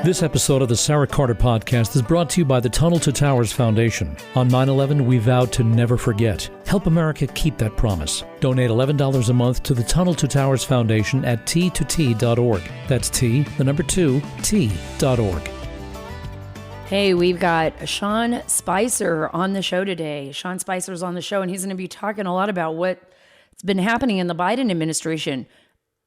This episode of the Sarah Carter Podcast is brought to you by the Tunnel to Towers Foundation. On 9/11, we vowed to never forget. Help America keep that promise. Donate $11 a month to the Tunnel to Towers Foundation at t2t.org. That's T, the number 2, T.org. Hey, we've got Sean Spicer on the show today. Sean Spicer's on the show, and he's going to be talking a lot about what's been happening in the Biden administration.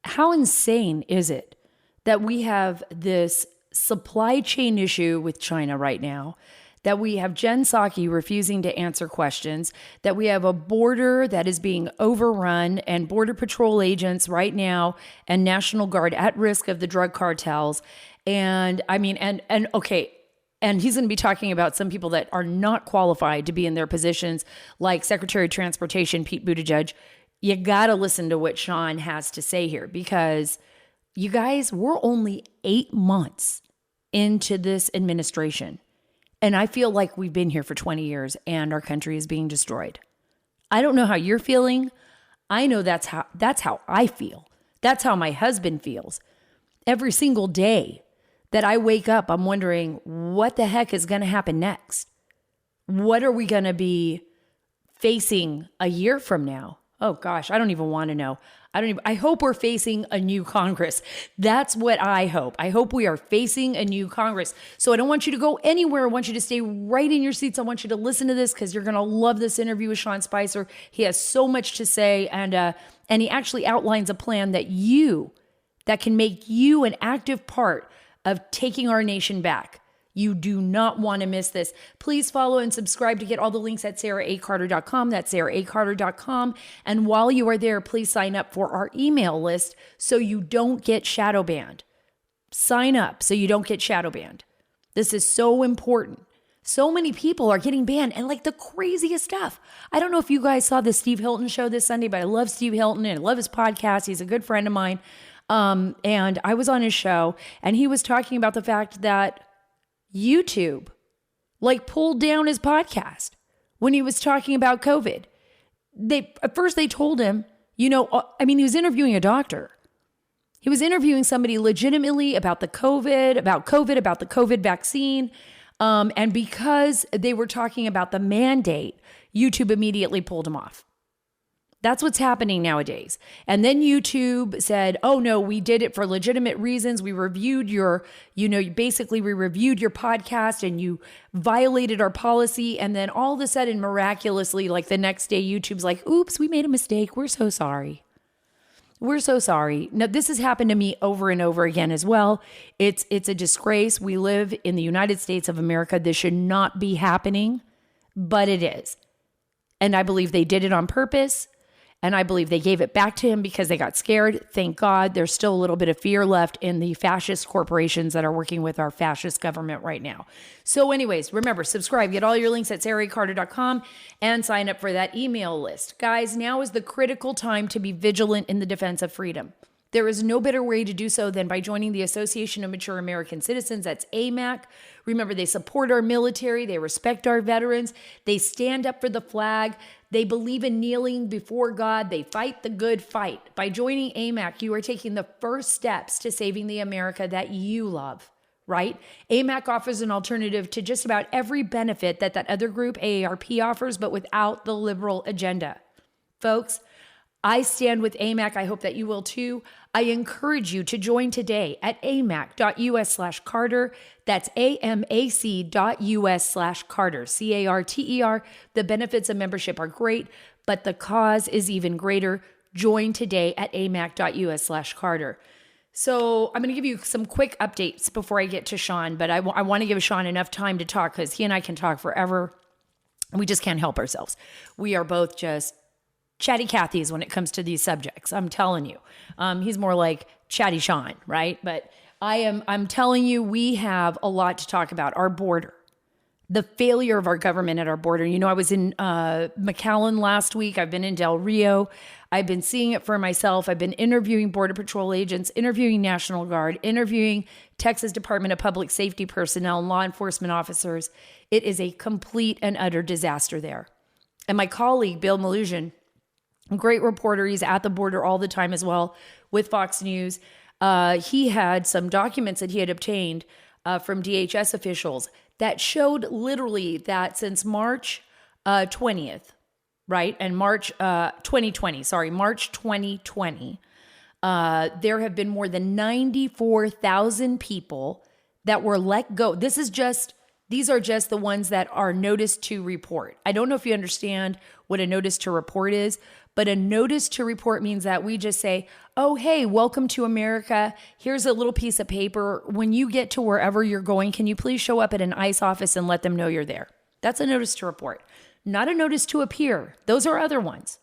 How insane is it that we have this supply chain issue with China right now, that we have Jen Psaki refusing to answer questions, that we have a border that is being overrun and Border Patrol agents right now and National Guard at risk of the drug cartels. And I mean, and okay, and he's going to be talking about some people that are not qualified to be in their positions, like Secretary of Transportation Pete Buttigieg. You got to listen to what Sean has to say here, because you guys, we're only 8 months into this administration, and I feel like we've been here for 20 years and our country is being destroyed. I don't know how you're feeling. I know that's how I feel. That's how my husband feels. Every single day that I wake up, I'm wondering what the heck is going to happen next. What are we going to be facing a year from now? Oh gosh, I don't even want to know. I hope we're facing a new Congress. That's what I hope. I hope we are facing a new Congress. So I don't want you to go anywhere. I want you to stay right in your seats. I want you to listen to this, because you're going to love this interview with Sean Spicer. He has so much to say, and he actually outlines a plan that can make you an active part of taking our nation back. You do not want to miss this. Please follow and subscribe to get all the links at sarahacarter.com. That's sarahacarter.com. And while you are there, please sign up for our email list so you don't get shadow banned. Sign up so you don't get shadow banned. This is so important. So many people are getting banned, and like the craziest stuff. I don't know if you guys saw the Steve Hilton show this Sunday, but I love Steve Hilton and I love his podcast. He's a good friend of mine. And I was on his show, and he was talking about the fact that YouTube pulled down his podcast when he was talking about COVID. At first they told him, he was interviewing a doctor. He was interviewing somebody legitimately about the COVID vaccine. And because they were talking about the mandate, YouTube immediately pulled him off. That's what's happening nowadays. And then YouTube said, oh no, we did it for legitimate reasons. We reviewed we reviewed your podcast and you violated our policy. And then all of a sudden, miraculously, the next day, YouTube's like, oops, we made a mistake. We're so sorry. We're so sorry. Now, this has happened to me over and over again as well. It's a disgrace. We live in the United States of America. This should not be happening, but it is. And I believe they did it on purpose. And I believe they gave it back to him because they got scared. Thank God. There's still a little bit of fear left in the fascist corporations that are working with our fascist government right now. So anyways, remember, subscribe, get all your links at sarahacarter.com, and sign up for that email list. Guys, now is the critical time to be vigilant in the defense of freedom. There is no better way to do so than by joining the Association of Mature American Citizens. That's AMAC. Remember, they support our military. They respect our veterans. They stand up for the flag. They believe in kneeling before God. They fight the good fight. By joining AMAC, you are taking the first steps to saving the America that you love, right? AMAC offers an alternative to just about every benefit that other group, AARP, offers, but without the liberal agenda. Folks, I stand with AMAC. I hope that you will too. I encourage you to join today at amac.us/Carter. That's amac.us/Carter, CARTER. The benefits of membership are great, but the cause is even greater. Join today at amac.us/Carter. So I'm going to give you some quick updates before I get to Sean, but I want to give Sean enough time to talk, because he and I can talk forever. We just can't help ourselves. We are both just chatty Cathy's when it comes to these subjects. I'm telling you, he's more like chatty Sean, right? But I'm telling you, we have a lot to talk about. Our border, the failure of our government at our border. I was in McAllen last week. I've been in Del Rio. I've been seeing it for myself. I've been interviewing Border Patrol agents, interviewing National Guard, interviewing Texas Department of Public Safety personnel and law enforcement officers. It is a complete and utter disaster there. And my colleague, Bill Malusian, great reporter. He's at the border all the time as well with Fox News. He had some documents that he had obtained from DHS officials that showed literally that since March 20th, right? And March 2020, there have been more than 94,000 people that were let go. These are just the ones that are notice to report. I don't know if you understand what a notice to report is, but a notice to report means that we just say, oh, hey, welcome to America. Here's a little piece of paper. When you get to wherever you're going, can you please show up at an ICE office and let them know you're there? That's a notice to report, not a notice to appear. Those are other ones.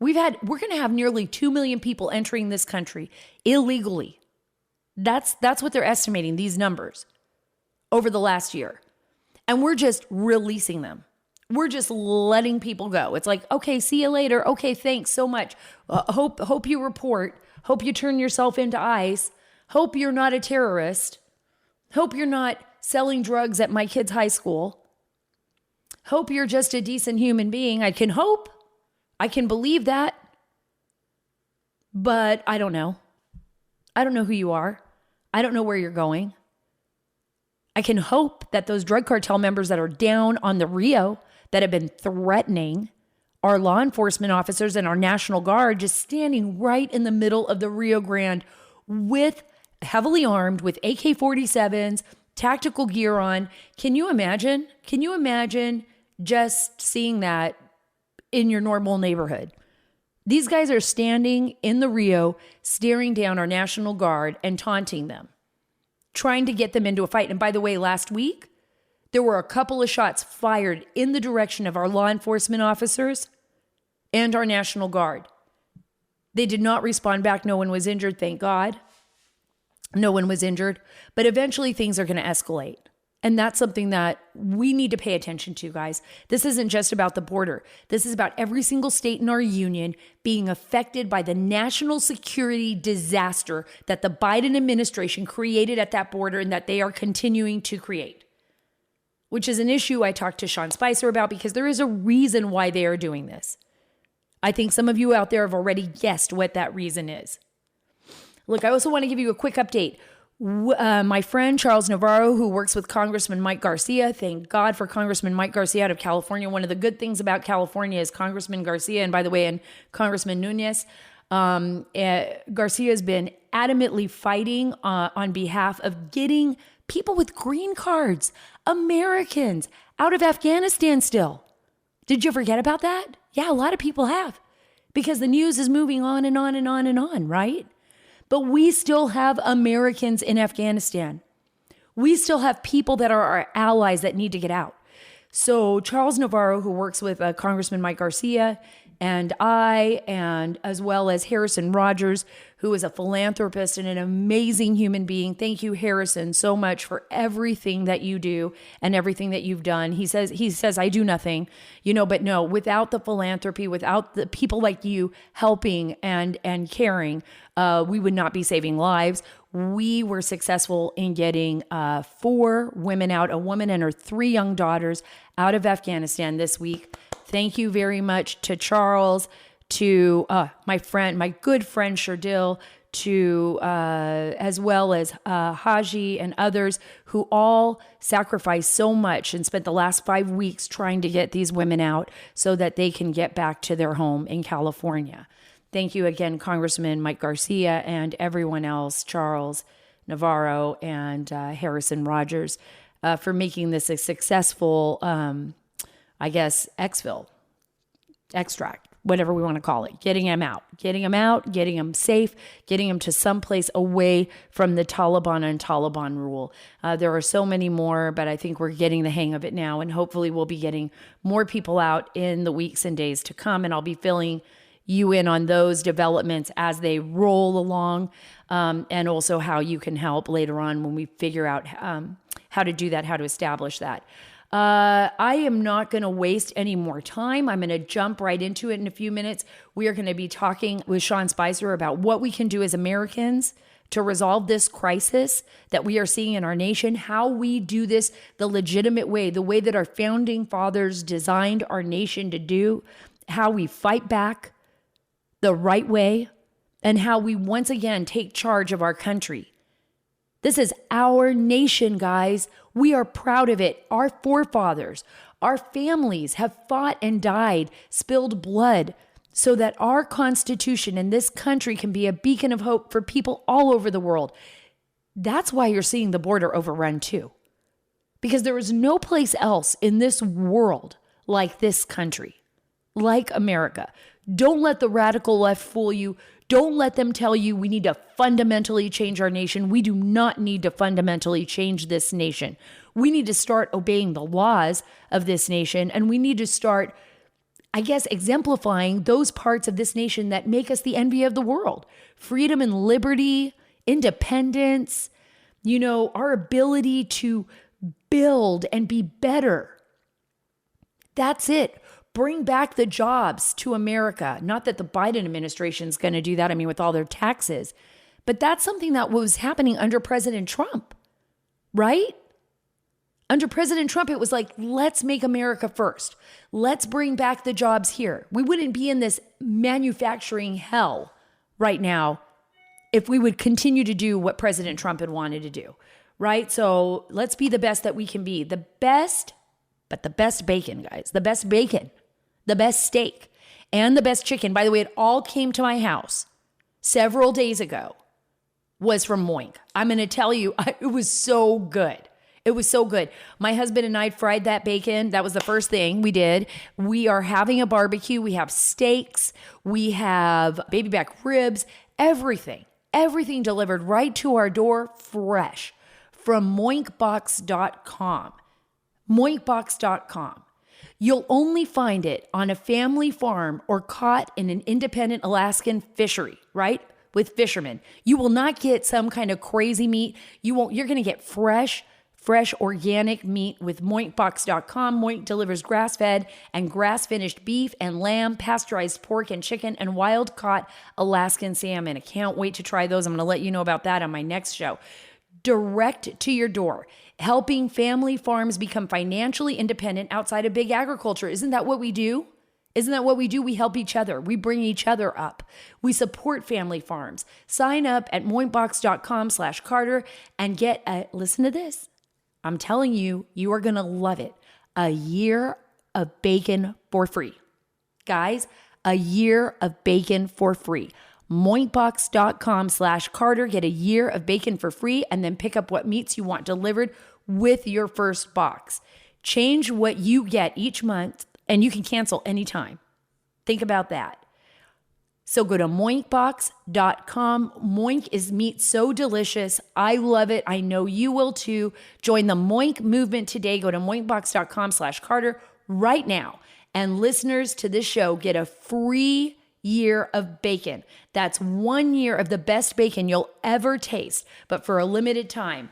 We're going to have nearly 2 million people entering this country illegally. That's what they're estimating, these numbers, over the last year. And we're just releasing them. We're just letting people go. It's like, okay, see you later. Okay, thanks so much. Hope you report. Hope you turn yourself into ICE. Hope you're not a terrorist. Hope you're not selling drugs at my kid's high school. Hope you're just a decent human being. I can hope. I can believe that. But I don't know. I don't know who you are. I don't know where you're going. I can hope that those drug cartel members that are down on the Rio that have been threatening our law enforcement officers and our National Guard, just standing right in the middle of the Rio Grande with heavily armed with AK-47s, tactical gear on. Can you imagine? Can you imagine just seeing that in your normal neighborhood? These guys are standing in the Rio, staring down our National Guard and taunting them, trying to get them into a fight. And by the way, last week, there were a couple of shots fired in the direction of our law enforcement officers and our National Guard. They did not respond back. No one was injured, thank God. No one was injured. But eventually things are going to escalate. And that's something that we need to pay attention to, guys. This isn't just about the border. This is about every single state in our union being affected by the national security disaster that the Biden administration created at that border and that they are continuing to create, which is an issue I talked to Sara and Spicer about because there is a reason why they are doing this. I think some of you out there have already guessed what that reason is. Look, I also want to give you a quick update. My friend Charles Navarro, who works with Congressman Mike Garcia, thank God for Congressman Mike Garcia out of California. One of the good things about California is Congressman Garcia, and by the way, and Congressman Nunez. Garcia has been adamantly fighting on behalf of getting people with green cards, Americans, out of Afghanistan still. Did you forget about that? Yeah, a lot of people have, because the news is moving on and on and on and on, right? But we still have Americans in Afghanistan. We still have people that are our allies that need to get out. So Charles Navarro, who works with Congressman Mike Garcia, and I, and as well as Harrison Rogers, who is a philanthropist and an amazing human being. Thank you, Harrison, so much for everything that you do and everything that you've done. He says, I do nothing, but no, without the philanthropy, without the people like you helping and caring, we would not be saving lives. We were successful in getting 4 women out, a woman and her 3 young daughters out of Afghanistan this week. Thank you very much to Charles, to my good friend Sherdil, to as well as Haji and others who all sacrificed so much and spent the last 5 weeks trying to get these women out so that they can get back to their home in California. Thank you again, Congressman Mike Garcia and everyone else, Charles Navarro and Harrison Rogers, for making this a successful extract, whatever we want to call it, getting them out, getting them safe, getting them to someplace away from the Taliban and Taliban rule. There are so many more, but I think we're getting the hang of it now, and hopefully we'll be getting more people out in the weeks and days to come, and I'll be filling you in on those developments as they roll along, and also how you can help later on when we figure out how to do that, how to establish that. I am not going to waste any more time. I'm going to jump right into it in a few minutes. We are going to be talking with Sara and Spicer about what we can do as Americans to resolve this crisis that we are seeing in our nation, how we do this the legitimate way, the way that our founding fathers designed our nation to do, how we fight back the right way, and how we once again take charge of our country. This is our nation, guys. We are proud of it. Our forefathers, our families have fought and died, spilled blood, so that our Constitution and this country can be a beacon of hope for people all over the world. That's why you're seeing the border overrun too. Because there is no place else in this world like this country, like America. Don't let the radical left fool you. Don't let them tell you we need to fundamentally change our nation. We do not need to fundamentally change this nation. We need to start obeying the laws of this nation, and we need to start, I guess, exemplifying those parts of this nation that make us the envy of the world. Freedom and liberty, independence, our ability to build and be better. That's it. Bring back the jobs to America. Not that the Biden administration is going to do that, with all their taxes. But that's something that was happening under President Trump, right? Under President Trump, it was like, let's make America first. Let's bring back the jobs here. We wouldn't be in this manufacturing hell right now if we would continue to do what President Trump had wanted to do, right? So let's be the best that we can be. The best bacon, guys. The best bacon, the best steak, and the best chicken. By the way, it all came to my house several days ago, was from Moink. I'm going to tell you, it was so good. It was so good. My husband and I fried that bacon. That was the first thing we did. We are having a barbecue. We have steaks. We have baby back ribs, everything delivered right to our door, fresh, from moinkbox.com. Moinkbox.com. You'll only find it on a family farm or caught in an independent Alaskan fishery, right? With fishermen. You will not get some kind of crazy meat. You're going to get fresh organic meat with moinkbox.com. Moink delivers grass-fed and grass-finished beef and lamb, pasteurized pork and chicken, and wild-caught Alaskan salmon. I can't wait to try those. I'm going to let you know about that on my next show. Direct to your door, helping family farms become financially independent outside of big agriculture. Isn't that what we do? We help each other. We bring each other up. We support family farms. Sign up at moinkbox.com/Carter and get listen to this. I'm telling you, you are going to love it. A year of bacon for free. Guys, a year of bacon for free. Moinkbox.com/Carter. Get a year of bacon for free and then pick up what meats you want delivered with your first box. Change what you get each month and you can cancel anytime. Think about that. So go to moinkbox.com. Moink is meat so delicious. I love it. I know you will too. Join the Moink movement today. Go to moinkbox.com/Carter right now. And listeners to this show get a free year of bacon. That's 1 year of the best bacon you'll ever taste, but for a limited time.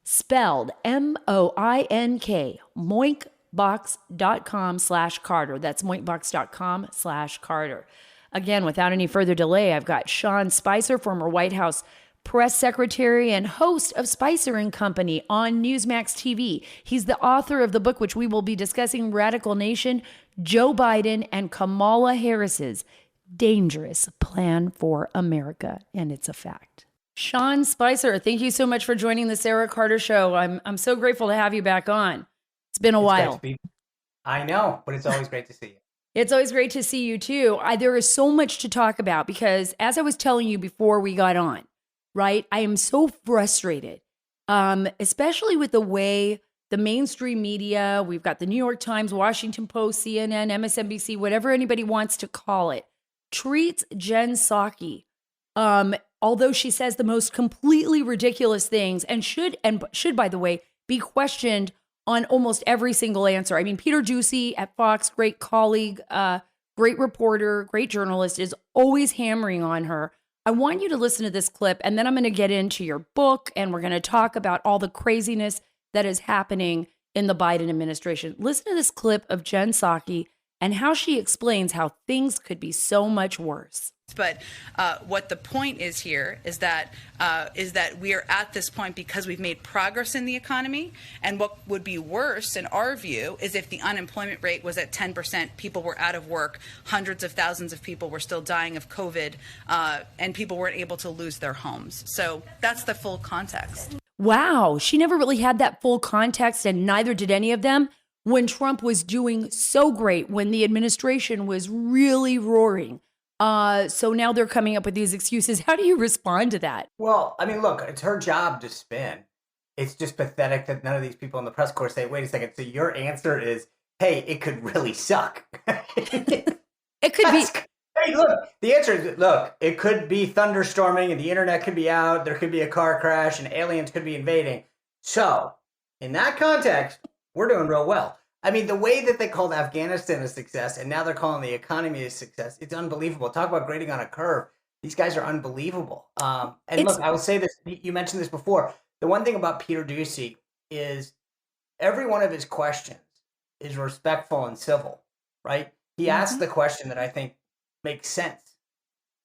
Spelled MOINK, moinkbox.com/Carter. That's moinkbox.com/Carter. Again, without any further delay, I've got Sara and Spicer, former White House press secretary and host of Spicer and Company on Newsmax TV. He's the author of the book, which we will be discussing, Radical Nation, Joe Biden and Kamala Harris's Dangerous Plan for America. And it's a fact. Sara and Spicer, thank you so much for joining the Sarah Carter Show. I'm so grateful to have you back on. It's been a while. I know, but it's always great to see you. It's always great to see you too. There is so much to talk about because, as I was telling you before we got on, right, I am so frustrated, especially with the way the mainstream media, we've got the New York Times, Washington Post, CNN, MSNBC, whatever anybody wants to call it, treats Jen Psaki, although she says the most completely ridiculous things and should, by the way, be questioned on almost every single answer. I mean, Peter Doocy at Fox, great colleague, great reporter, great journalist, is always hammering on her. I want you to listen to this clip, and then I'm going to get into your book, and we're going to talk about all the craziness that is happening in the Biden administration. Listen to this clip of Jen Psaki and how she explains how things could be so much worse. But what the point is here is that we are at this point because we've made progress in the economy. And what would be worse, in our view, is if the unemployment rate was at 10%, people were out of work, hundreds of thousands of people were still dying of COVID, and people weren't able to lose their homes. So that's the full context. Wow, she never really had that full context, and neither did any of them when Trump was doing so great, when the administration was really roaring. So now they're coming up with these excuses. How do you respond to that? Well, I mean, look, it's her job to spin. It's just pathetic that none of these people in the press corps say, wait a second, so your answer is, hey, it could really suck. It could be. Hey, look, the answer is, look, it could be thunderstorming and the internet could be out, there could be a car crash and aliens could be invading. So, in that context, we're doing real well. I mean, the way that they called Afghanistan a success and now they're calling the economy a success, it's unbelievable. Talk about grading on a curve. These guys are unbelievable. Look, I will say this, you mentioned this before. The one thing about Peter Doocy is every one of his questions is respectful and civil, right? He asks the question that I think makes sense.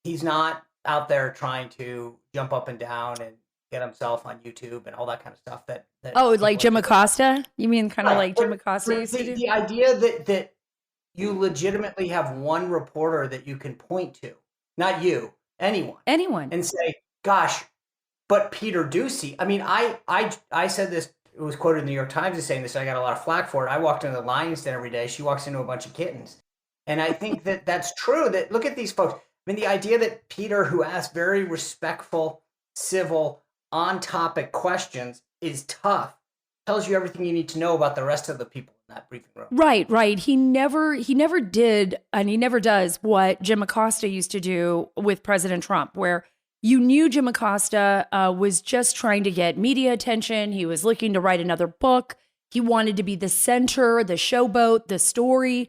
He's not out there trying to jump up and down and get himself on YouTube and all that kind of stuff. That Like Jim Acosta? You mean kind of like Jim Acosta used to do? The idea that you legitimately have one reporter that you can point to, not you, anyone, and say, "Gosh, but Peter Doocy." I mean, I said this. It was quoted in the New York Times as saying this. I got a lot of flack for it. I walked into the lion's den every day. She walks into a bunch of kittens. And I think that that's true. That look at these folks. I mean, the idea that Peter, who asked very respectful, civil, on-topic questions, is tough, tells you everything you need to know about the rest of the people in that briefing room. Right. He never did, and he never does what Jim Acosta used to do with President Trump, where you knew Jim Acosta was just trying to get media attention. He was looking to write another book. He wanted to be the center, the showboat, the story.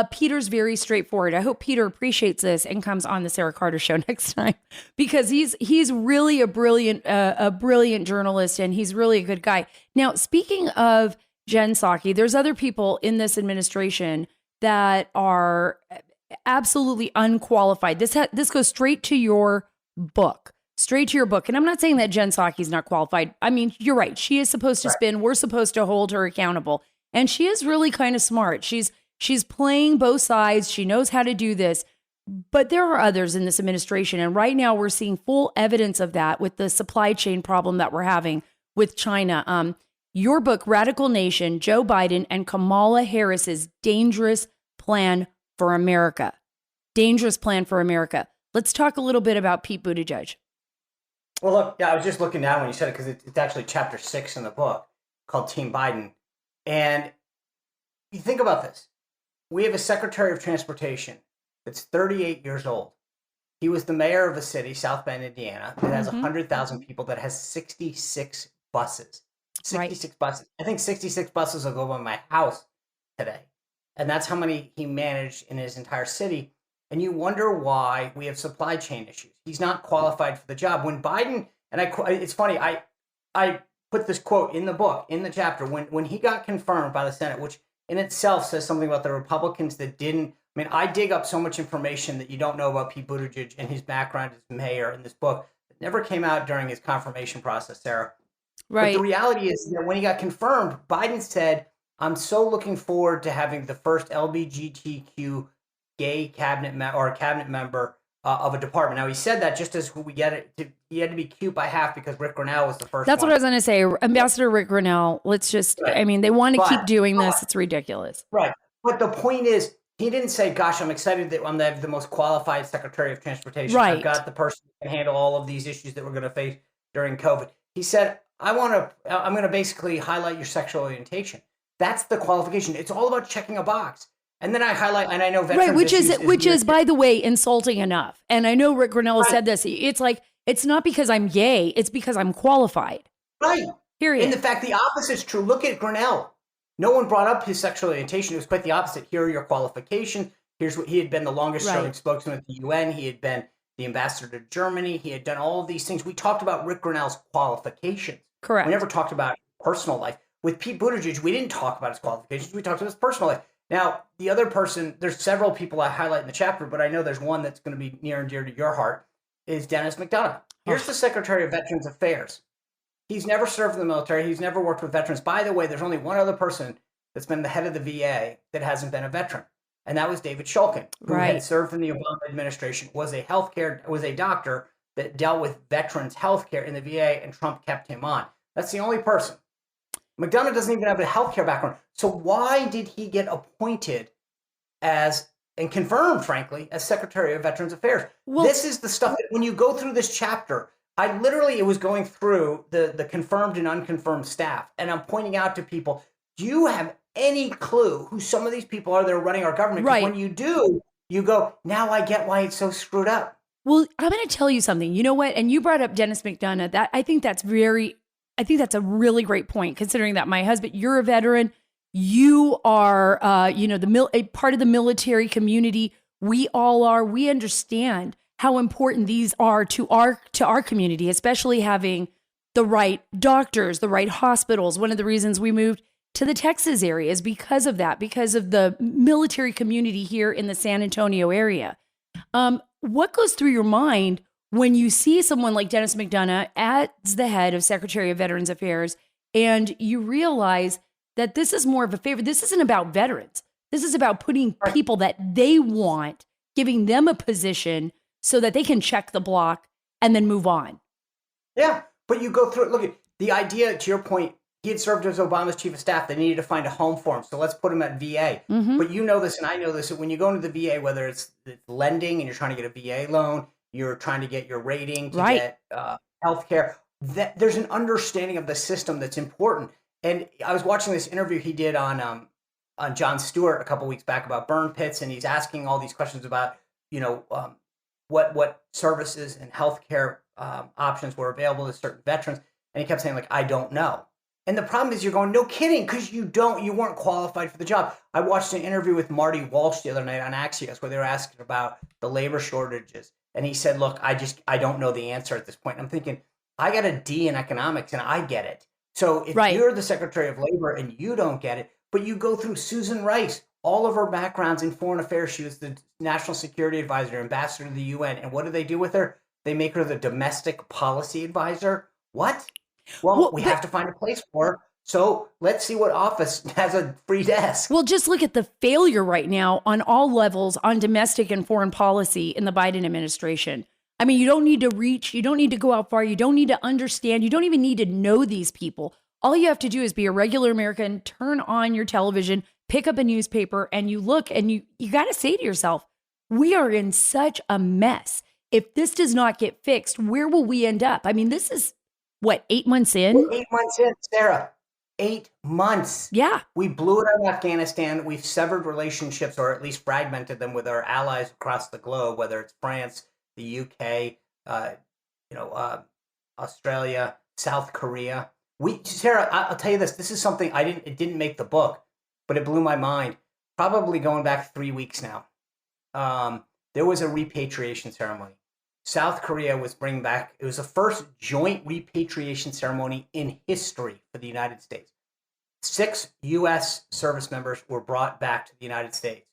Peter's very straightforward. I hope Peter appreciates this and comes on the Sarah Carter show next time, because he's really a brilliant journalist, and he's really a good guy. Now, speaking of Jen Psaki, there's other people in this administration that are absolutely unqualified. This goes straight to your book. And I'm not saying that Jen Psaki's not qualified. I mean, you're right. She is supposed to spin. We're supposed to hold her accountable. And she is really kind of smart. She's playing both sides. She knows how to do this. But there are others in this administration. And right now we're seeing full evidence of that with the supply chain problem that we're having with China. Your book, Radical Nation, Joe Biden and Kamala Harris's Dangerous Plan for America. Dangerous Plan for America. Let's talk a little bit about Pete Buttigieg. Well, look, yeah, I was just looking down when you said it, because it's actually chapter 6 in the book called Team Biden. And you think about this. We have a Secretary of Transportation that's 38 years old. He was the mayor of a city, South Bend, Indiana, that has 100,000 people, that has 66 buses. 66 buses. I think 66 buses will go by my house today. And that's how many he managed in his entire city. And you wonder why we have supply chain issues. He's not qualified for the job. When Biden, and it's funny, I put this quote in the book, in the chapter, when he got confirmed by the Senate, which in itself says something about the Republicans that didn't. I mean, I dig up so much information that you don't know about Pete Buttigieg and his background as mayor in this book that never came out during his confirmation process, Sarah. Right. But the reality is that when he got confirmed, Biden said, "I'm so looking forward to having the first LGBTQ gay cabinet member of a department." Now, he said that just as we get it, he had to be cute by half because Rick Grenell was the first. That's what I was going to say. Ambassador Rick Grenell, let's just, right. I mean, they want to keep doing this. It's ridiculous. Right. But the point is, he didn't say, "Gosh, I'm excited that I'm the most qualified Secretary of Transportation. Right. I've got the person who can handle all of these issues that we're going to face during COVID." He said, I'm going to basically highlight your sexual orientation. That's the qualification. It's all about checking a box. And then I highlight, and I know veterans, right, which is, by the way, insulting enough. And I know Rick Grenell said this. It's like, it's not because I'm gay, it's because I'm qualified. Right. Period. And the fact the opposite is true. Look at Grenell. No one brought up his sexual orientation. It was quite the opposite. Here are your qualifications. Here's what he had been: the longest serving spokesman at the UN. He had been the ambassador to Germany. He had done all of these things. We talked about Rick Grenell's qualifications. Correct. We never talked about personal life. With Pete Buttigieg, we didn't talk about his qualifications. We talked about his personal life. Now, the other person, there's several people I highlight in the chapter, but I know there's one that's going to be near and dear to your heart, is Dennis McDonough. Here's the Secretary of Veterans Affairs. He's never served in the military. He's never worked with veterans. By the way, there's only one other person that's been the head of the VA that hasn't been a veteran, and that was David Shulkin, who had served in the Obama administration, was a doctor that dealt with veterans health care in the VA, and Trump kept him on. That's the only person. McDonough doesn't even have a healthcare background. So why did he get appointed as, and confirmed, frankly, as Secretary of Veterans Affairs? Well, this is the stuff that when you go through this chapter, it was going through the confirmed and unconfirmed staff. And I'm pointing out to people, do you have any clue who some of these people are that are running our government? Right. When you do, you go, now I get why it's so screwed up. Well, I'm going to tell you something. You know what? And you brought up Dennis McDonough. I think that's a really great point, considering that my husband, you're a veteran. You are, a part of the military community. We all are. We understand how important these are to our community, especially having the right doctors, the right hospitals. One of the reasons we moved to the Texas area is because of that, because of the military community here in the San Antonio area. What goes through your mind when you see someone like Dennis McDonough as the head of Secretary of Veterans Affairs, and you realize that this is more of a favor? This isn't about veterans. This is about putting people that they want, giving them a position so that they can check the block and then move on. Yeah, but you go through it. Look at the idea, to your point, he had served as Obama's chief of staff. They needed to find a home for him, so let's put him at VA. Mm-hmm. But you know this, and I know this, that when you go into the VA, whether it's lending and you're trying to get a VA loan, you're trying to get your rating to get health care, there's an understanding of the system that's important. And I was watching this interview he did on Jon Stewart a couple weeks back about burn pits, and he's asking all these questions about, what services and healthcare options were available to certain veterans, and he kept saying, like, I don't know. And the problem is, you're going, no kidding, because you weren't qualified for the job. I watched an interview with Marty Walsh the other night on Axios where they were asking about the labor shortages, and he said, look, I don't know the answer at this point. And I'm thinking, I got a D in economics, and I get it. So if you're the Secretary of Labor and you don't get it, but you go through Susan Rice, all of her backgrounds in foreign affairs, she was the National Security Advisor, ambassador to the UN. And what do they do with her? They make her the domestic policy advisor. What? Well, we have to find a place for her. So let's see what office has a free desk. Well, just look at the failure right now on all levels on domestic and foreign policy in the Biden administration. I mean, you don't need to reach, you don't need to go out far, you don't need to understand, you don't even need to know these people. All you have to do is be a regular American, turn on your television, pick up a newspaper, and you look, and you got to say to yourself, we are in such a mess. If this does not get fixed, where will we end up? I mean, this is, 8 months in? We're 8 months in, Sarah. 8 months. Yeah. We blew it on Afghanistan. We've severed relationships, or at least fragmented them, with our allies across the globe, whether it's France, the UK, Australia, South Korea. Sarah, I'll tell you this. This is something it didn't make the book, but it blew my mind. Probably going back 3 weeks now. There was a repatriation ceremony. South Korea was bringing back, it was the first joint repatriation ceremony in history for the United States. 6 U.S. service members were brought back to the United States.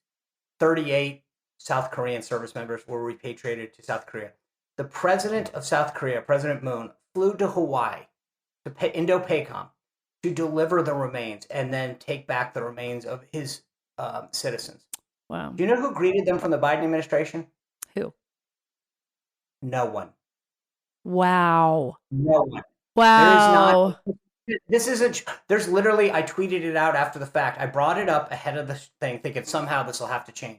38 South Korean service members were repatriated to South Korea. The president of South Korea, President Moon, flew to Hawaii, to Indo-PACOM, to deliver the remains and then take back the remains of his citizens. Wow. Do you know who greeted them from the Biden administration? Who? No one. Wow. No one. Wow. There's literally, I tweeted it out after the fact. I brought it up ahead of the thing, thinking somehow this will have to change.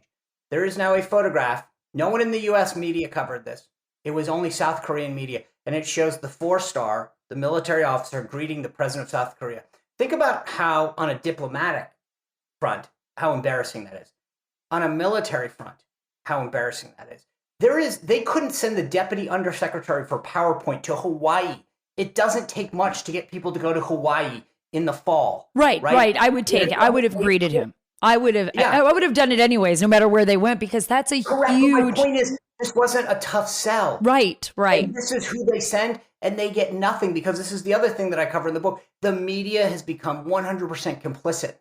There is now a photograph. No one in the U.S. media covered this. It was only South Korean media. And it shows the 4-star, the military officer, greeting the president of South Korea. Think about how, on a diplomatic front, how embarrassing that is. On a military front, how embarrassing that is. They couldn't send the deputy undersecretary for PowerPoint to Hawaii. It doesn't take much to get people to go to Hawaii in the fall. Right. I would take it. I would have greeted him. I would have done it anyways, no matter where they went, because that's a correct. huge. My point is, this wasn't a tough sell. Right. And this is who they send, and they get nothing, because this is the other thing that I cover in the book. The media has become 100% complicit.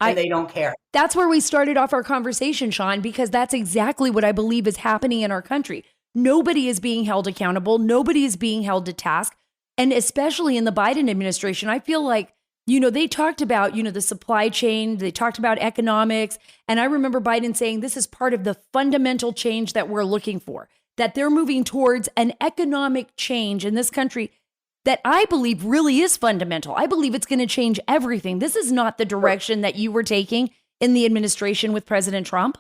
And they don't care. That's where we started off our conversation, Sean, because that's exactly what I believe is happening in our country. Nobody is being held accountable. Nobody is being held to task. And especially in the Biden administration, I feel like, they talked about, the supply chain. They talked about economics. And I remember Biden saying this is part of the fundamental change that we're looking for, that they're moving towards an economic change in this country that I believe really is fundamental. I believe it's going to change everything. This is not the direction that you were taking in the administration with President Trump.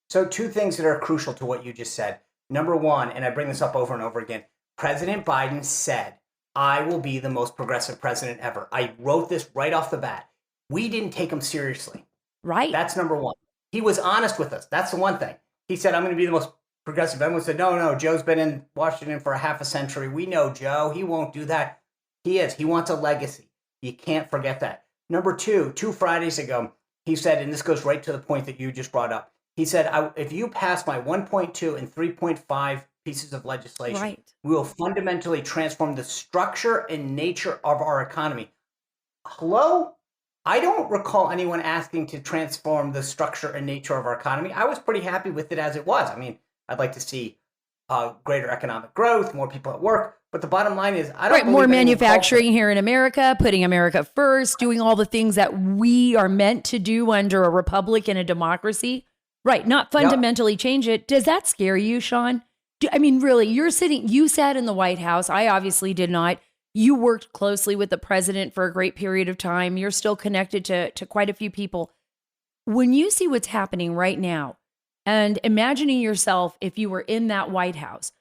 So 2 things that are crucial to what you just said. Number 1, and I bring this up over and over again, President Biden said, I will be the most progressive president ever. I wrote this right off the bat. We didn't take him seriously. Right. That's number 1. He was honest with us. That's the one thing. He said, I'm going to be the most progressive. Everyone said, no, Joe's been in Washington for a half a century. We know Joe. He won't do that. He is. He wants a legacy. You can't forget that. Number 2, 2 Fridays ago, he said, and this goes right to the point that you just brought up. He said, if you pass my 1.2 and 3.5 pieces of legislation, Right. we will fundamentally transform the structure and nature of our economy. Hello? I don't recall anyone asking to transform the structure and nature of our economy. I was pretty happy with it as it was. I mean, I'd like to see greater economic growth, more people at work. But the bottom line is, I don't Right, more believe anyone manufacturing here in America, putting America first, doing all the things that we are meant to do under a republic and a democracy. Right, not fundamentally change it. Does that scare you, Sean? I mean, really, you sat in the White House. I obviously did not. You worked closely with the president for a great period of time. You're still connected to quite a few people. When you see what's happening right now and imagining yourself if you were in that White House,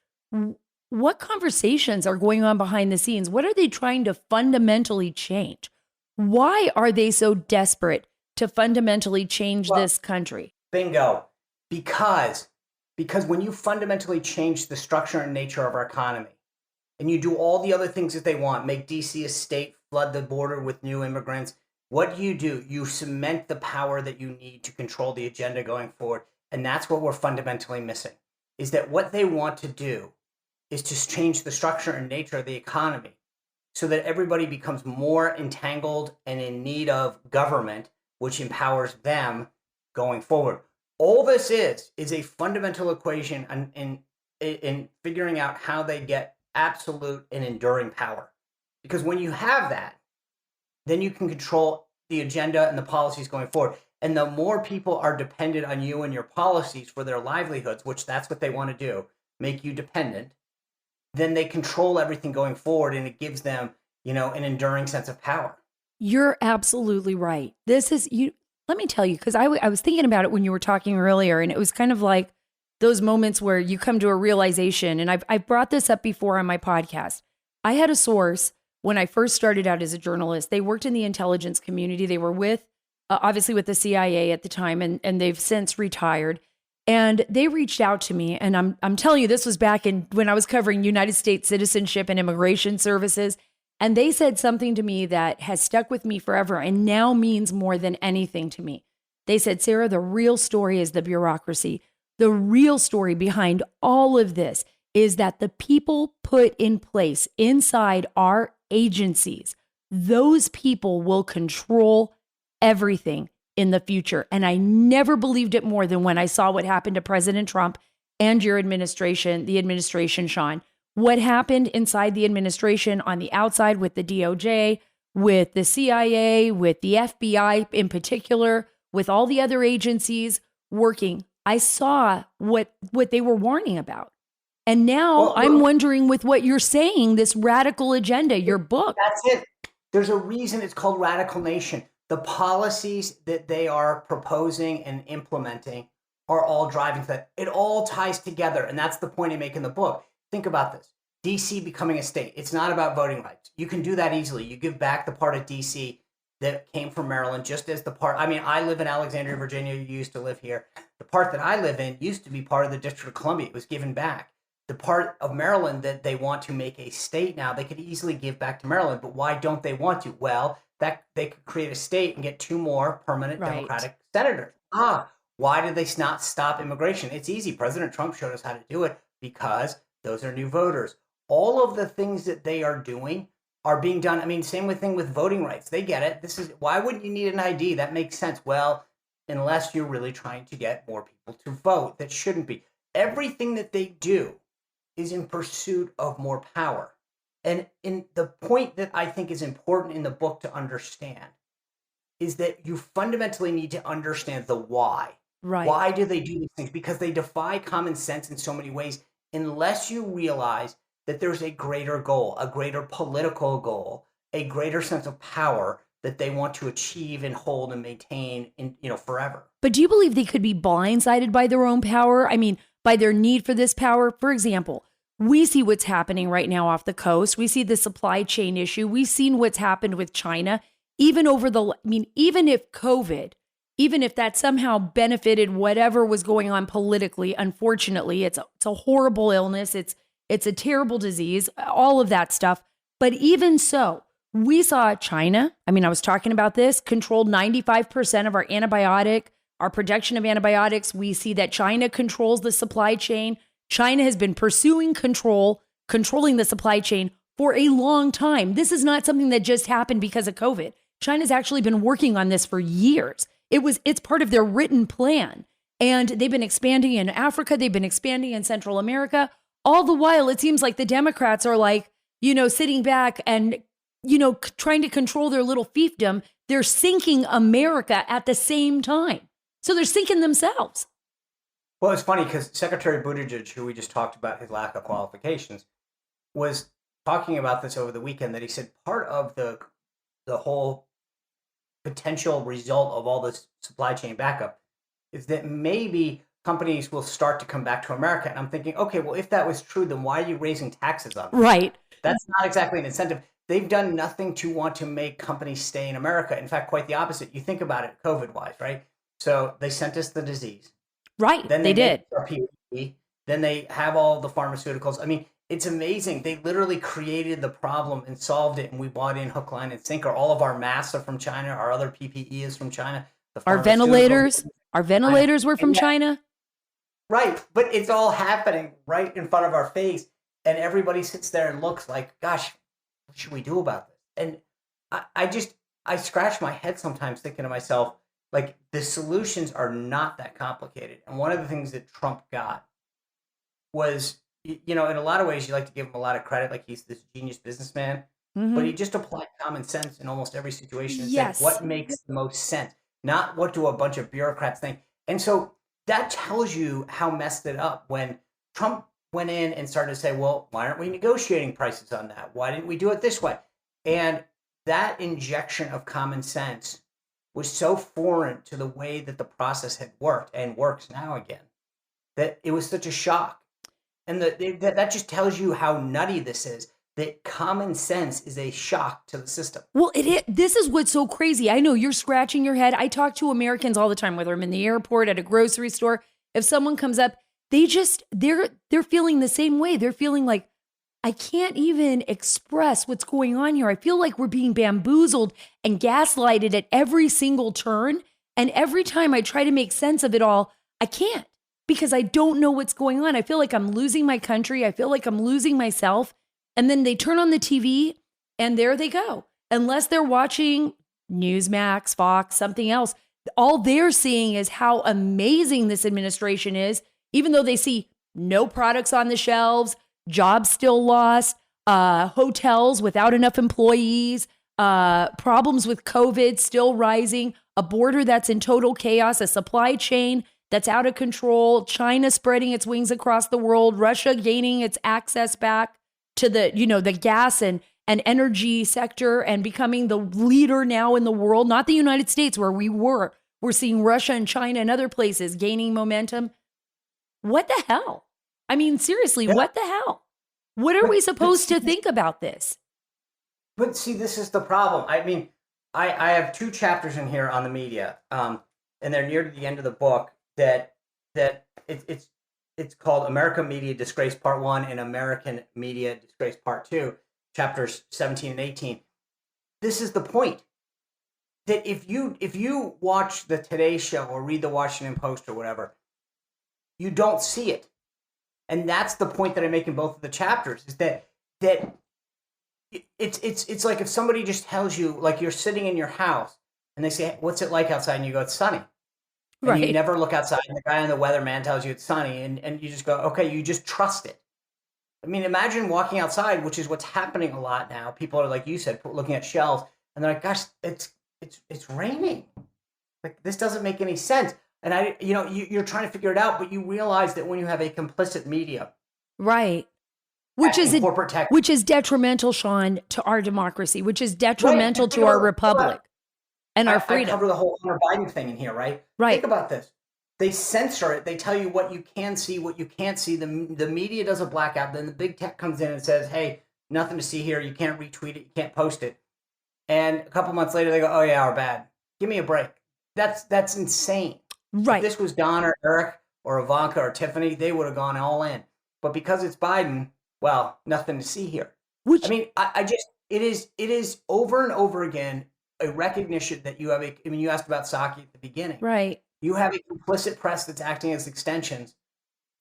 what conversations are going on behind the scenes? What are they trying to fundamentally change? Why are they so desperate to fundamentally change this country? Bingo. Because when you fundamentally change the structure and nature of our economy, and you do all the other things that they want, make DC a state, flood the border with new immigrants, what do? You cement the power that you need to control the agenda going forward. And that's what we're fundamentally missing, is that what they want to do is to change the structure and nature of the economy so that everybody becomes more entangled and in need of government, which empowers them going forward. All this is a fundamental equation in figuring out how they get absolute and enduring power. Because when you have that, then you can control the agenda and the policies going forward. And the more people are dependent on you and your policies for their livelihoods, which that's what they want to do, make you dependent, then they control everything going forward, and it gives them, an enduring sense of power. You're absolutely right. This is you. Let me tell you, because I was thinking about it when you were talking earlier, and it was kind of like those moments where you come to a realization. And I've brought this up before on my podcast. I had a source when I first started out as a journalist. They worked in the intelligence community. They were obviously with the CIA at the time, and they've since retired. And they reached out to me, and I'm telling you, this was back when I was covering United States citizenship and immigration services. And they said something to me that has stuck with me forever and now means more than anything to me. They said, Sara, the real story is the bureaucracy. The real story behind all of this is that the people put in place inside our agencies, those people will control everything in the future. And I never believed it more than when I saw what happened to President Trump and your administration, the administration, Sean. What happened inside the administration on the outside with the DOJ, with the CIA, with the FBI in particular, with all the other agencies working. I saw what they were warning about. And now I'm wondering with what you're saying, this radical agenda, your book. That's it. There's a reason it's called Radical Nation. The policies that they are proposing and implementing are all driving that. It all ties together. And that's the point I make in the book. Think about this. DC becoming a state. It's not about voting rights. You can do that easily. You give back the part of DC that came from Maryland, just as the part, I live in Alexandria, Virginia. You used to live here. The part that I live in used to be part of the District of Columbia. It was given back. The part of Maryland that they want to make a state now, they could easily give back to Maryland. But why don't they want to? Well, that they could create a state and get 2 more permanent Democratic senators. Why did they not stop immigration? It's easy. President Trump showed us how to do it because those are new voters. All of the things that they are doing are being done. Same thing with voting rights. They get it. Why wouldn't you need an ID? That makes sense. Well, unless you're really trying to get more people to vote, that shouldn't be. Everything that they do is in pursuit of more power. And in the point that I think is important in the book to understand is that you fundamentally need to understand the why. Right. Why do they do these things? Because they defy common sense in so many ways, unless you realize that there's a greater goal, a greater political goal, a greater sense of power that they want to achieve and hold and maintain in, forever. But do you believe they could be blindsided by their own power? I mean, by their need for this power? For example, we see what's happening right now off the coast. We see the supply chain issue. We've seen what's happened with China. Even if COVID, even if that somehow benefited whatever was going on politically, unfortunately, it's a horrible illness. It's a terrible disease, all of that stuff. But even so, we saw China, I was talking about this, controlled 95% of our production of antibiotics. We see that China controls the supply chain. China has been pursuing controlling the supply chain for a long time. This is not something that just happened because of COVID. China's actually been working on this for years. It's part of their written plan. And they've been expanding in Africa. They've been expanding in Central America. All the while, it seems like the Democrats are sitting back and, trying to control their little fiefdom. They're sinking America at the same time. So they're sinking themselves. Well, it's funny because Secretary Buttigieg, who we just talked about his lack of qualifications, was talking about this over the weekend, that he said part of the whole potential result of all this supply chain backup is that maybe companies will start to come back to America. And I'm thinking, okay, well, if that was true, then why are you raising taxes on them? Right. That's not exactly an incentive. They've done nothing to want to make companies stay in America. In fact, quite the opposite. You think about it COVID-wise, right? So they sent us the disease. Right, Then they did. Our PPE. Then they have all the pharmaceuticals. It's amazing. They literally created the problem and solved it, and we bought in hook, line, and sinker. All of our masks are from China. Our other PPE is from China. Our ventilators were from China. Right, but it's all happening right in front of our face, and everybody sits there and looks like, gosh, what should we do about this? And I scratch my head sometimes thinking to myself, like, the solutions are not that complicated. And one of the things that Trump got was, in a lot of ways, you like to give him a lot of credit, like he's this genius businessman, but he just applied common sense in almost every situation and said, what makes the most sense? Not what do a bunch of bureaucrats think. And so that tells you how messed it up when Trump went in and started to say, well, why aren't we negotiating prices on that? Why didn't we do it this way? And that injection of common sense was so foreign to the way that the process had worked and works now again, that it was such a shock. And that just tells you how nutty this is, that common sense is a shock to the system. Well, this is what's so crazy. I know you're scratching your head. I talk to Americans all the time, whether I'm in the airport, at a grocery store. If someone comes up, they're feeling the same way. They're feeling like, I can't even express what's going on here. I feel like we're being bamboozled and gaslighted at every single turn. And every time I try to make sense of it all, I can't, because I don't know what's going on. I feel like I'm losing my country. I feel like I'm losing myself. And then they turn on the TV and there they go. Unless they're watching Newsmax, Fox, something else, all they're seeing is how amazing this administration is, even though they see no products on the shelves, jobs still lost, hotels without enough employees, problems with COVID still rising, a border that's in total chaos, a supply chain that's out of control, China spreading its wings across the world, Russia gaining its access back to the gas and energy sector and becoming the leader now in the world, not the United States where we were. We're seeing Russia and China and other places gaining momentum. What the hell? Seriously, What the hell? What are we supposed to think about this? But see, this is the problem. I have 2 chapters in here on the media, and they're near to the end of the book, that it's called American Media Disgrace Part 1 and American Media Disgrace Part 2, chapters 17 and 18. This is the point. That if you watch the Today Show or read the Washington Post or whatever, you don't see it. And that's the point that I make in both of the chapters, is that it's like if somebody just tells you, like, you're sitting in your house and they say, what's it like outside? And you go, it's sunny. And Right. you never look outside, and the guy on the weatherman tells you it's sunny, and you just go, okay, you just trust it. Imagine walking outside, which is what's happening a lot now. People are, like you said, looking at shelves, and they're like, gosh, it's raining. Like, this doesn't make any sense. And you're trying to figure it out, but you realize that when you have a complicit media, Right. and corporate tech. which is detrimental, Sean, to our democracy, which is detrimental to our republic and our freedom. I cover the whole Hunter Biden thing in here, right? Right. Think about this. They censor it. They tell you what you can see, what you can't see. The media does a blackout. Then the big tech comes in and says, hey, nothing to see here. You can't retweet it. You can't post it. And a couple months later, they go, oh, yeah, we're bad. Give me a break. That's insane. Right. If this was Don or Eric or Ivanka or Tiffany, they would have gone all in. But because it's Biden, well, nothing to see here. Which, I mean, it is over and over again a recognition that you have you asked about Psaki at the beginning. right. You have a complicit press that's acting as extensions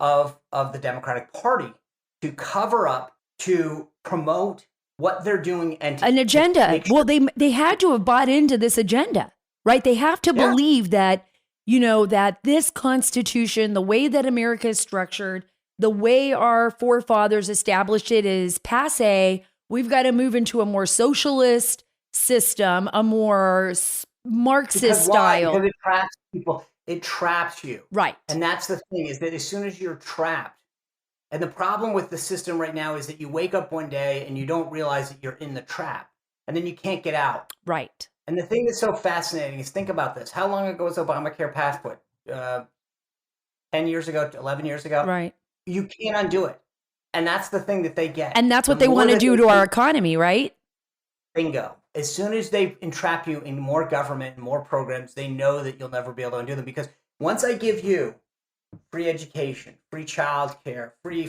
of the Democratic Party to cover up, to promote what they're doing, and to An agenda. make sure- Well, they had to have bought into this agenda, right? They have to believe that, that this Constitution, the way that America is structured, the way our forefathers established it is passé. We've got to move into a more socialist system, a more Marxist Because why? style. Because it traps people. It traps you. Right. And that's the thing, is that as soon as you're trapped, and the problem with the system right now is that you wake up one day and you don't realize that you're in the trap, and then you can't get out. Right. And the thing that's so fascinating is, think about this. How long ago was Obamacare passed? What, 10 years ago, 11 years ago? Right. You can't undo it. And that's the thing that they get. And that's what The they more want to that do they to our do- economy, right? Bingo. As soon as they entrap you in more government and more programs, they know that you'll never be able to undo them. Because once I give you free education, free childcare, free,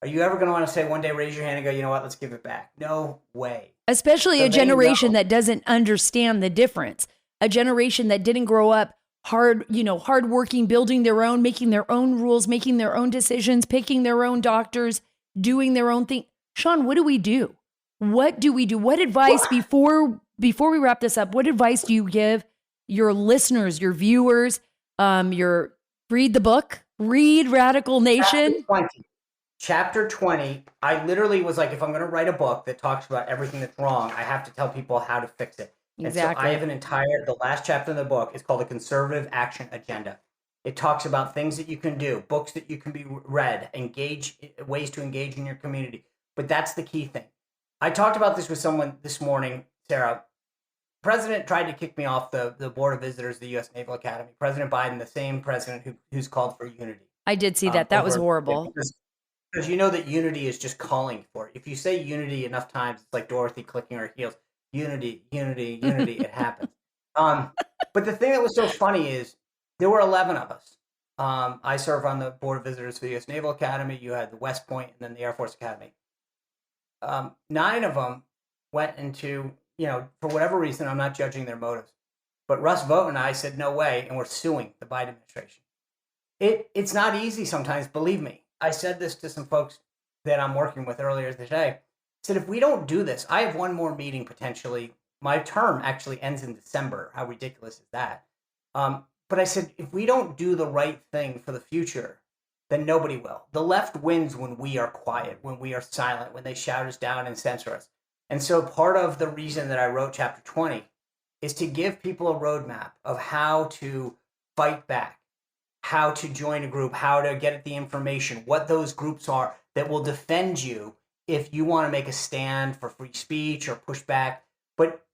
are you ever going to want to say one day, raise your hand and go, you know what, let's give it back? No way. Especially So a they generation know. that doesn't understand the difference. A generation that didn't grow up hardworking, building their own, making their own rules, making their own decisions, picking their own doctors, doing their own thing. Sean, what do we do? What do we do? What advice, before we wrap this up, what advice do you give your listeners, your viewers, read the book, read Radical Nation? Chapter 20, I literally was like, if I'm going to write a book that talks about everything that's wrong, I have to tell people how to fix it. Exactly. And so I have the last chapter in the book is called The Conservative Action Agenda. It talks about things that you can do, books that you can be read, ways to engage in your community. But that's the key thing. I talked about this with someone this morning, Sarah. The president tried to kick me off the Board of Visitors of the U.S. Naval Academy. President Biden, the same president who's called for unity. I did see that. That was horrible. Because you know that unity is just calling for it. If you say unity enough times, it's like Dorothy clicking her heels. Unity, it happens. But the thing that was so funny is there were 11 of us. I serve on the Board of Visitors for the U.S. Naval Academy. You had the West Point and then the Air Force Academy. 9 of them went into, for whatever reason, I'm not judging their motives, but Russ Vought and I said, no way, and we're suing the Biden administration. It's not easy sometimes, believe me. I said this to some folks that I'm working with earlier today. I said, if we don't do this, I have one more meeting potentially. My term actually ends in December. How ridiculous is that? But I said, if we don't do the right thing for the future, then nobody will. The left wins when we are quiet, when we are silent, when they shout us down and censor us. And so part of the reason that I wrote Chapter 20 is to give people a roadmap of how to fight back, how to join a group, how to get at the information, what those groups are that will defend you if you want to make a stand for free speech or push back. But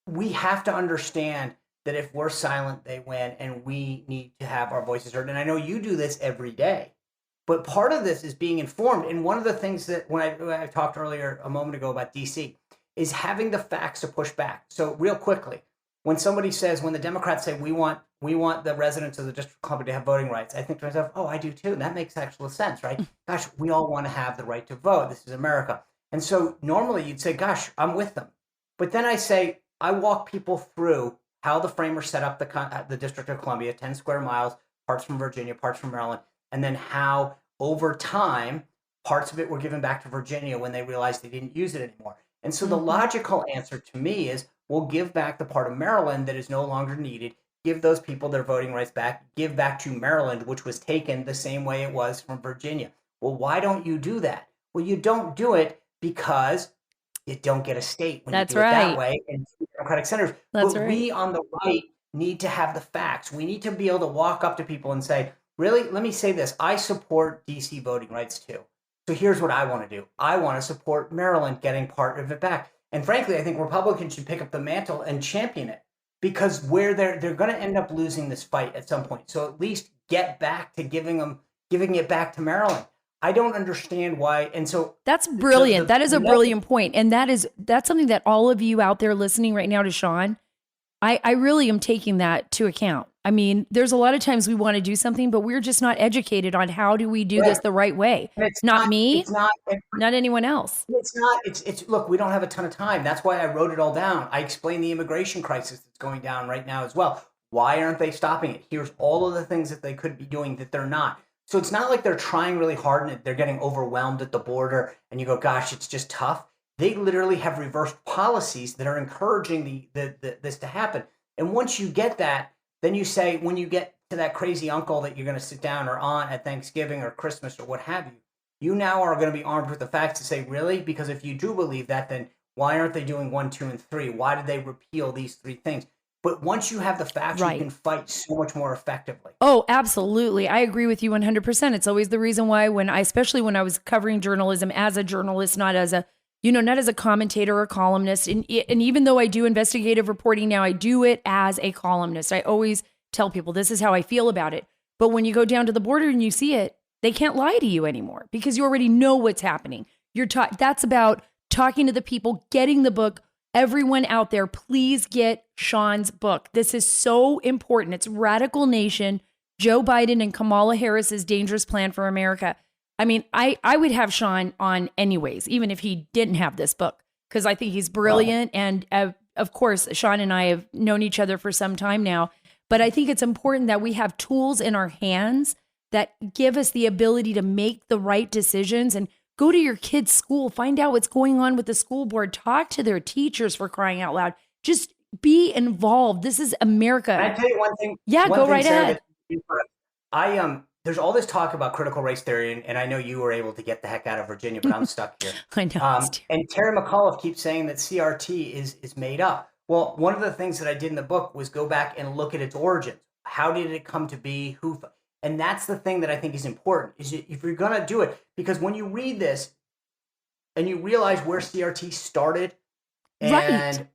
we have to understand that if we're silent, they win, and we need to have our voices heard. And I know you do this every day. But part of this is being informed. And one of the things that when I talked earlier a moment ago about DC is having the facts to push back. So real quickly, when somebody says, when the Democrats say we want the residents of the District of Columbia to have voting rights, I think to myself, oh, I do too. And that makes actual sense, right? Gosh, we all want to have the right to vote. This is America. And so normally you'd say, gosh, I'm with them. But then I walk people through how the framers set up the District of Columbia, 10 square miles, parts from Virginia, parts from Maryland, and then how over time, parts of it were given back to Virginia when they realized they didn't use it anymore. And so the logical answer to me is, we'll give back the part of Maryland that is no longer needed, give those people their voting rights back, give back to Maryland, which was taken the same way it was from Virginia. Well, why don't you do that? Well, you don't do it because you don't get a state when That's you do it right. that way in Democratic senators. That's but right. we on the right need to have the facts. We need to be able to walk up to people and say, really, let me say this. I support DC voting rights too. So here's what I want to do. I want to support Maryland getting part of it back. And frankly, I think Republicans should pick up the mantle and champion it, because where they're going to end up losing this fight at some point. So at least get back to giving it back to Maryland. I don't understand why. And so that's brilliant. That is a brilliant point. And that's something that all of you out there listening right now to Sean, I really am taking that to account. I mean, there's a lot of times we want to do something, but we're just not educated on how do we do this the right way. It's not me, it's not anyone else. It's not, it's look, we don't have a ton of time. That's why I wrote it all down. I explained the immigration crisis that's going down right now as well. Why aren't they stopping it? Here's all of the things that they could be doing that they're not. So it's not like they're trying really hard and they're getting overwhelmed at the border and you go, gosh, it's just tough. They literally have reversed policies that are encouraging this to happen. And once you get that, then you say, when you get to that crazy uncle that you're going to sit down or aunt at Thanksgiving or Christmas or what have you, you now are going to be armed with the facts to say, really? Because if you do believe that, then why aren't they doing 1, 2, and 3? Why did they repeal these 3 things? But once you have the facts, right, you can fight so much more effectively. Oh, absolutely. I agree with you 100%. It's always the reason why especially when I was covering journalism as a journalist, not as a commentator or columnist. And even though I do investigative reporting now, I do it as a columnist. I always tell people this is how I feel about it. But when you go down to the border and you see it, they can't lie to you anymore because you already know what's happening. That's about talking to the people, getting the book. Everyone out there, please get Sean's book. This is so important. It's Radical Nation, Joe Biden and Kamala Harris's Dangerous Plan for America. I mean, I would have Sean on anyways, even if he didn't have this book, because I think he's brilliant. And of course, Sean and I have known each other for some time now. But I think it's important that we have tools in our hands that give us the ability to make the right decisions and go to your kid's school, find out what's going on with the school board, talk to their teachers, for crying out loud. Just be involved. This is America. Can I tell you one thing? Yeah, go right ahead. There's all this talk about critical race theory, and I know you were able to get the heck out of Virginia, but I'm stuck here. I know. And Terry McAuliffe keeps saying that CRT is made up. Well, one of the things that I did in the book was go back and look at its origins. How did it come to be? And that's the thing that I think is important, is if you're going to do it, because when you read this and you realize where CRT started and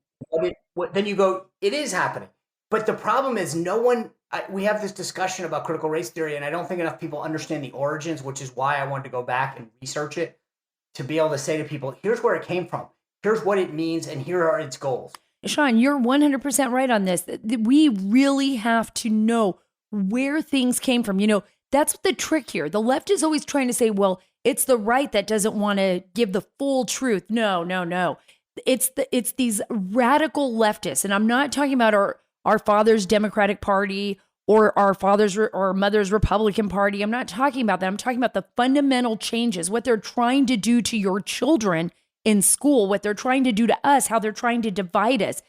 then you go, it is happening. But the problem is we have this discussion about critical race theory, and I don't think enough people understand the origins, which is why I wanted to go back and research it to be able to say to people, here's where it came from. Here's what it means, and here are its goals. Sean, you're 100% right on this. We really have to know where things came from. That's the trick here. The left is always trying to say, well, it's the right that doesn't want to give the full truth. No. It's these radical leftists. And I'm not talking about our father's Democratic Party or our father's or mother's Republican Party. I'm not talking about that. I'm talking about the fundamental changes, what they're trying to do to your children in school, what they're trying to do to us, how they're trying to divide us.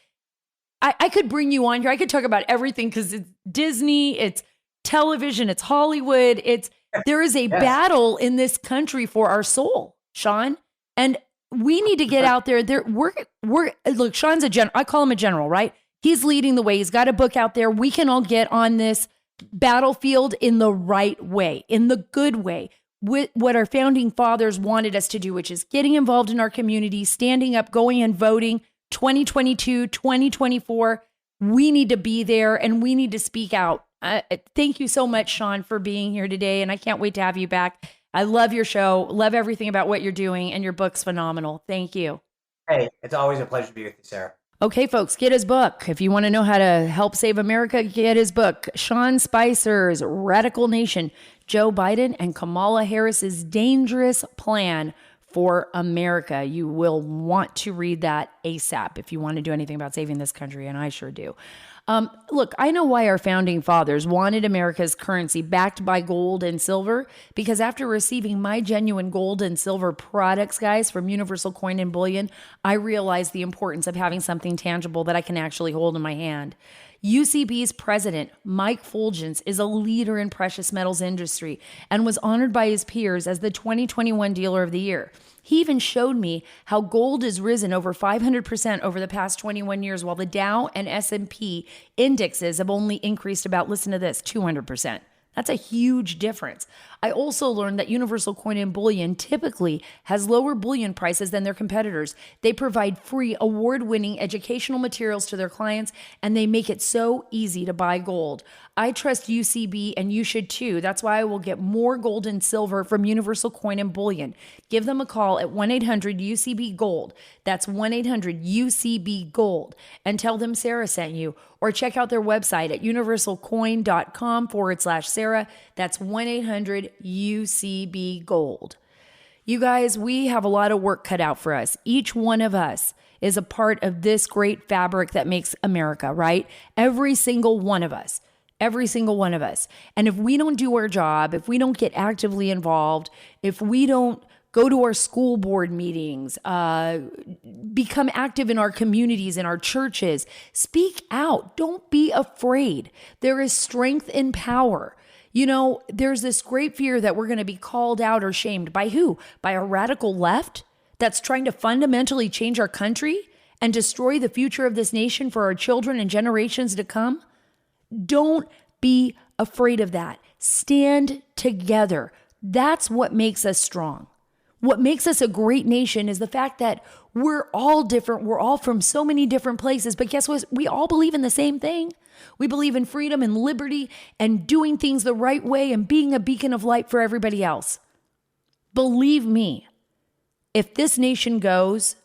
I could bring you on here. I could talk about everything because it's Disney, it's television, it's Hollywood. There is a battle in this country for our soul, Sean. And we need to get out there. Look, Sean's a general. I call him a general, right? He's leading the way. He's got a book out there. We can all get on this battlefield in the right way, in the good way, with what our founding fathers wanted us to do, which is getting involved in our community, standing up, going and voting. 2022, 2024, we need to be there and we need to speak out. Thank you so much, Sean, for being here today. And I can't wait to have you back. I love your show, love everything about what you're doing, and your book's phenomenal. Thank you. Hey, it's always a pleasure to be with you, Sarah. Okay, folks, get his book. If you want to know how to help save America, get his book. Sean Spicer's Radical Nation, Joe Biden and Kamala Harris's Dangerous Plan for America. You will want to read that ASAP if you want to do anything about saving this country, and I sure do. Look, I know why our founding fathers wanted America's currency backed by gold and silver, because after receiving my genuine gold and silver products, guys, from Universal Coin and Bullion, I realized the importance of having something tangible that I can actually hold in my hand. UCB's president, Mike Fulgens, is a leader in precious metals industry and was honored by his peers as the 2021 Dealer of the Year. He even showed me how gold has risen over 500% over the past 21 years, while the Dow and S&P indexes have only increased about, listen to this, 200%. That's a huge difference. I also learned that Universal Coin and Bullion typically has lower bullion prices than their competitors. They provide free, award-winning educational materials to their clients, and they make it so easy to buy gold. I trust UCB, and you should too. That's why I will get more gold and silver from Universal Coin and Bullion. Give them a call at 1-800-UCB-GOLD. That's 1-800-UCB-GOLD. And tell them Sarah sent you. Or check out their website at universalcoin.com/Sarah. That's 1-800-UCB-GOLD. You guys, we have a lot of work cut out for us. Each one of us is a part of this great fabric that makes America, right? Every single one of us. Every single one of us. And if we don't do our job, if we don't get actively involved, if we don't go to our school board meetings, become active in our communities, in our churches, speak out. Don't be afraid. There is strength in power. You know, there's this great fear that we're going to be called out or shamed. By who? By a radical left that's trying to fundamentally change our country and destroy the future of this nation for our children and generations to come? Don't be afraid of that. Stand together. That's what makes us strong. What makes us a great nation is the fact that we're all different. We're all from so many different places. But guess what? We all believe in the same thing. We believe in freedom and liberty and doing things the right way and being a beacon of light for everybody else. Believe me, if this nation goes,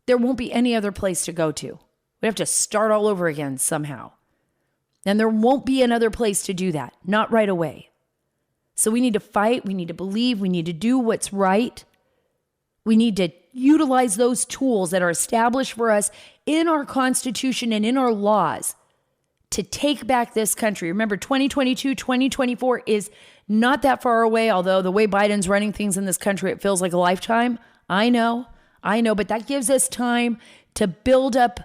there won't be any other place to go to. We have to start all over again somehow. And there won't be another place to do that, not right away. So we need to fight, we need to believe, we need to do what's right. We need to utilize those tools that are established for us in our Constitution and in our laws to take back this country. Remember, 2022, 2024 is not that far away, although the way Biden's running things in this country, it feels like a lifetime. I know, but that gives us time to build up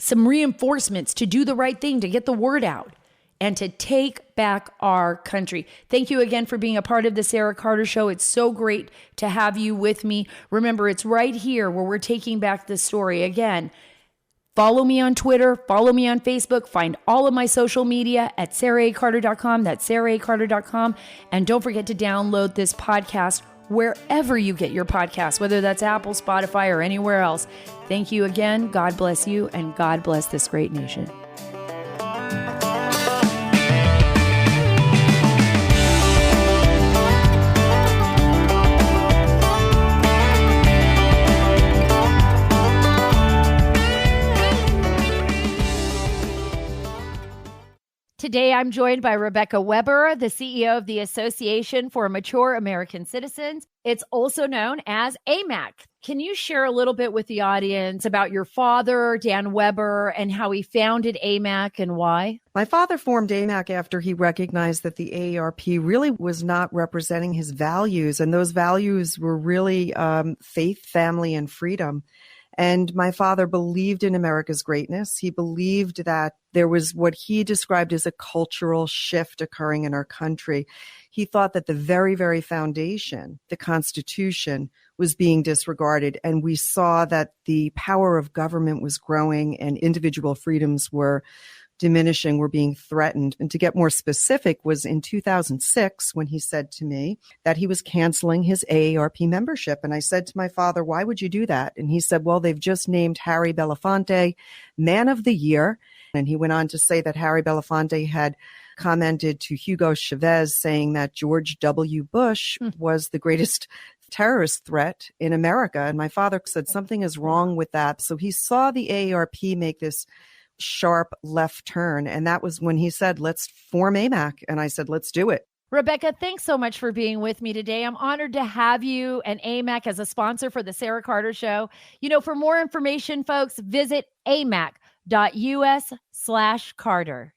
some reinforcements to do the right thing, to get the word out, and to take back our country. Thank you again for being a part of the Sarah Carter Show. It's so great to have you with me. Remember, it's right here where we're taking back the story. Again, follow me on Twitter, follow me on Facebook, find all of my social media at sarahacarter.com. That's sarahacarter.com. And don't forget to download this podcast wherever you get your podcasts, whether that's Apple, Spotify, or anywhere else. Thank you again. God bless you, and God bless this great nation. Today, I'm joined by Rebecca Weber, the CEO of the Association for Mature American Citizens. It's also known as AMAC. Can you share a little bit with the audience about your father, Dan Weber, and how he founded AMAC and why? My father formed AMAC after he recognized that the AARP really was not representing his values, and those values were really faith, family, and freedom. And my father believed in America's greatness. He believed that there was what he described as a cultural shift occurring in our country. He thought that the very, very foundation, the Constitution, was being disregarded. And we saw that the power of government was growing and individual freedoms were diminishing, were being threatened. And to get more specific was in 2006 when he said to me that he was canceling his AARP membership. And I said to my father, why would you do that? And he said, well, they've just named Harry Belafonte Man of the Year. And he went on to say that Harry Belafonte had commented to Hugo Chavez saying that George W. Bush was the greatest terrorist threat in America. And my father said something is wrong with that. So he saw the AARP make this sharp left turn. And that was when he said, let's form AMAC. And I said, let's do it. Rebecca, thanks so much for being with me today. I'm honored to have you and AMAC as a sponsor for the Sarah Carter Show. You know, for more information, folks, visit amac.us/Carter.